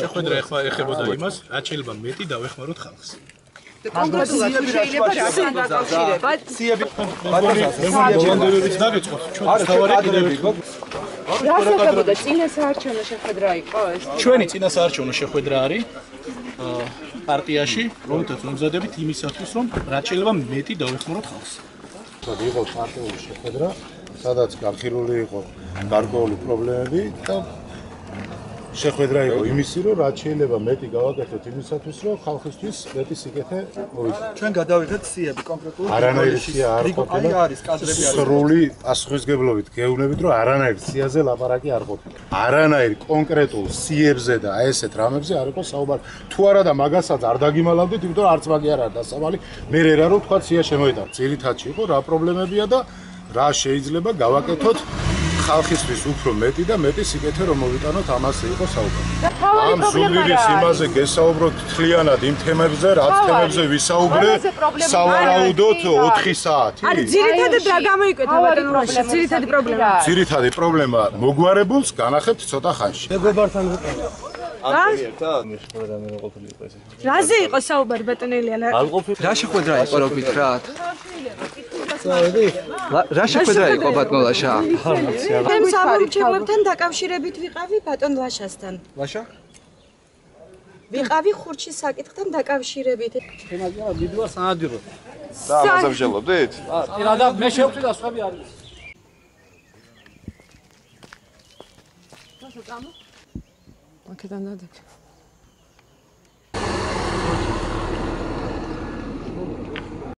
შეხვედრა ეხებოდა იმას, რაც შეიძლება მეტი დავეხმაროთ ხალხს. კონკრეტულად შეიძლება რასთან დაკავშირება? ბოლონდერებიც დაგეწყოთ. ჩვენ თავარი კიდევ რა შეეხებოდა წინა საარჩევნო შეხვედრა იყო ეს? ჩვენი წინა საარჩევნო შეხვედრა არის პარტიაში, რომელთაც მომზადებით იმისათვის, რომ რაც შეიძლება მეტი დავეხმაროთ ხალხს. იყო პარტიული შეხვედრა, სადაც განხილული იყო გარკვეული პრობლემები და შეხვედრა იყო იმისი, რომ რაც შეიძლება მეტი გავაკეთოთ იმისათვის, რომ ხალხისთვის მეტი სიკეთე მოვიდეს. ჩვენ გადავიღეთ სიები კონკრეტულად. არანაირი სია არ ყოფილა. არის კადრები არის. სრული პასუხისგებლობით გეუბნებით, რომ არანაირი სიაზე ლაპარაკი არ ყოფილა. არანაირი კონკრეტულ სიებზე და ესეთ რამებზე არ იყო საუბარი. თუ არა და მაგასაც არ დაგიმალავდით, იმიტომ რომ არც მაგი არ არის დასამალი. მე რა რომ თქვა სია შემოიტანა. ძირითადში იყო რა პრობლემებია და რა შეიძლება გავაკეთოთ ხალხისთვის უფრო მეტი და მეტი სიკეთე რომ მოვიტანოთ, ამაზე იყო საუბარი. ამ ზუგდიდის იმაზე გესაუბროთ თლიანად იმ თემებზე, რაც თემებზე ვისაუბრე, სავარაუდოდ 4 საათი. არის ძირითადად რა გამოიკვეთა ბატონო რაშა, ძირითადი პრობლემა. ძირითადი პრობლემა მოგვარებულს განახებთ ცოტა ხანში. მეგობართან ვიყავ. რაზე იყო საუბარი ბატონო ელია? რა შეხვედრა იყო რო გითხრათ? რა შეხვედრა იყო ბატონ ლაშა? თემ სამომრჩევლებთან დაკავშირებით ვიყავი ბატონ ლაშასთან. ლაშა? ვიყავი ხურჩის საკითხთან დაკავშირებით. თემაზია დიდუა სანადირო. და ამაზე ვშელობდით? პირადად მე შევხვდი და სხვები არის. აქედან დადაგე.